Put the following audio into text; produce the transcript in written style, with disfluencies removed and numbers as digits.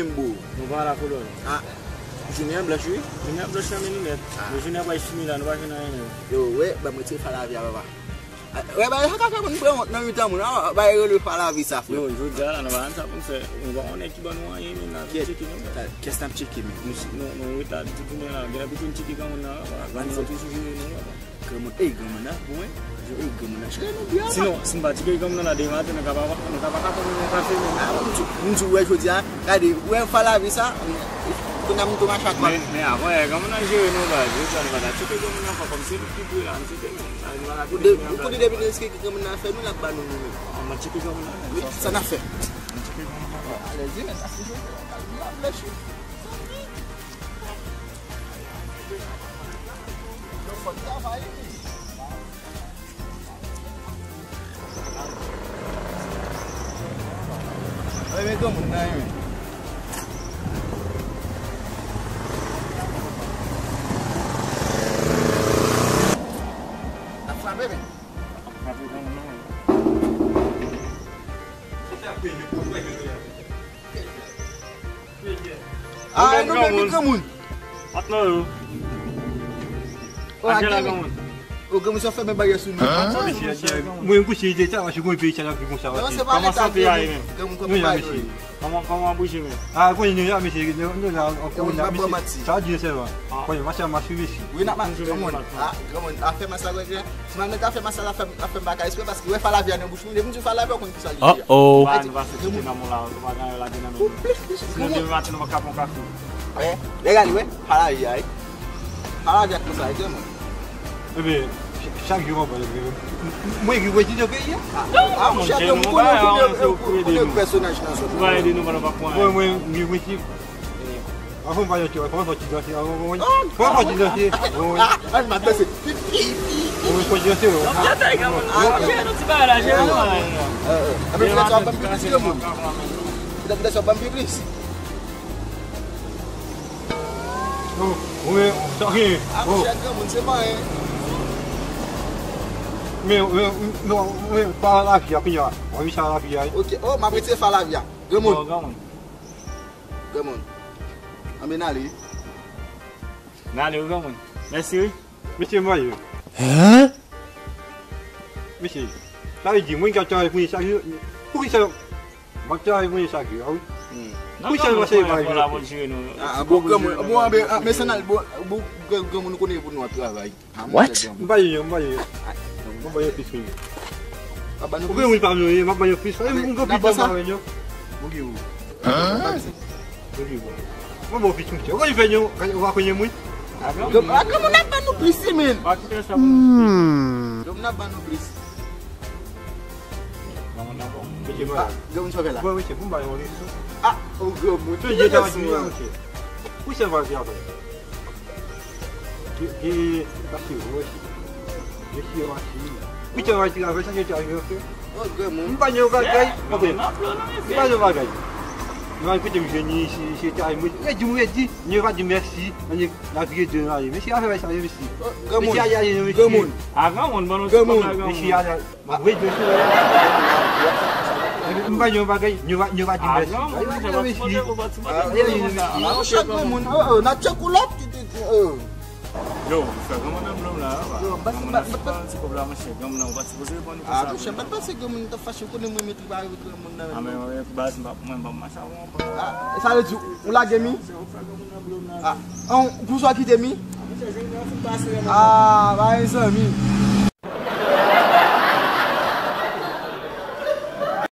même beau. Nous va la couleur. Ah. Junior blanche. Junior blanche mais lunettes. Le junior va fini là, nous va finir. Yo ouais, bah moi tu fais la vie papa. Ouais bah ça fait mon frère dans 8 ans mon bah le faire la vie ça. Yo, je dis là, on va ça comme ça. On va on est qui va nous aller là. Qu'est-ce que tu checker mais nous état tout là, il y a beaucoup de checker comme on a. Va nous tout sujet nous. Comme comme là, ouais. Sinon, si on va checker comme on a des maths, on va pas faire nous ouais je dis regardez, ouais faire la vie ça. On a monté chaque fois. Mais après, comme on a joué, nous va checker comme on a fait comme c'est le plus là, vous pouvez deviner ce que comme on a fait nous là bas nous. On va checker comme on a. Ça n'a fait. Allez-y, mais ça c'est joué. Mais comme on a ah, não bebe gamun. Atlo. Aquela gamun. O gamun só faz bem baia sunu. Moi coucher de ça, je suis pays ça comme ça. Comment ça fait aí mesmo? Gamun como vai? Comment a bouger mesmo? Ah, quand il y a monsieur, non là, on a pas mati. Ça dit ça va. Quand il marche marche ici. Oui, n'a pas gamun. Ah, gamun a fait massa agora. Se não tá fait massa a fait baca isso parce que vai falar via no bucho, nem muito falar bem com isso ali. Oh. Vai se na mola, vai ganhar lá dentro. Não deve bater no capão café. É, legal, ué? Fala aí. Fala via com isso aí, gamun. Mais chaque jour, moi qui vois dire que ah, mon cher, on personnage dans ce vai ele não vai para point. Moi qui avant va tu comment tu dois faire comment tu dois faire ah mas tá on peut dire ça Já tá gamun. Ah, não se vai lá, já não. A minha só para publicidade gamun. Kita só para publicidade. non oui ça rien ah mon cher gamun c'est pas hein. Mais non, pas la vie, après, on va faire la vie. Ok, oh, ma petite faire la vie. Gamun. Gamun. Amenali. Nale, gamun. Merci. Monsieur Mario. Hein? Monsieur. Ça veut dire, moi, quand tu as pris ça, pourquoi ça? Moi, tu as pris ça, oui. Oui, ça va ser vai. Ah, bon, mais ça n'a pas gamun connaît pour nous travail. What? Vai. Não vai eu piscar. O que eu me falo, eu não vai eu piscar. Eu nunca piscar mais velho. O que eu? Hã? Não vou piscar. O que eu venho? Eu vou conhecer muito. Ah, como não vai no pris, men? Como não vai no pris? Gamun só vela. Vai, você vai olhar isso. Ah, o gamun. Tu já tá aqui, você. O que você vai ver? Que tá hoje. Deixa eu aqui. O que vai tirar? Vai sair de aí, meu filho. Oh, gamun. Não vai jogar gay. Não vai jogar gay. Não vai ter gênio se tá aí muito. É de mulher de, não vai de merci. Na vida de aí. Mas se vai sair merci. Gamun. Gamun. Ah, gamun, mano. Gamun. Se aí, mas vai de não vai jogar gay. Não vai de merci. Ah, chaque gamun. Na chocolate. Yo, gamun belum lah. Basi problema sih, gamun não basi você pode ah, tu sempre passa gamun tá fácil quando eu me trabalho com gamun na. Ah, mas basi mbak masalah apa? Ah, sabe tu, ula gemi? Ah, on, pour soi qui t'es mis? Ah, vai, Sami.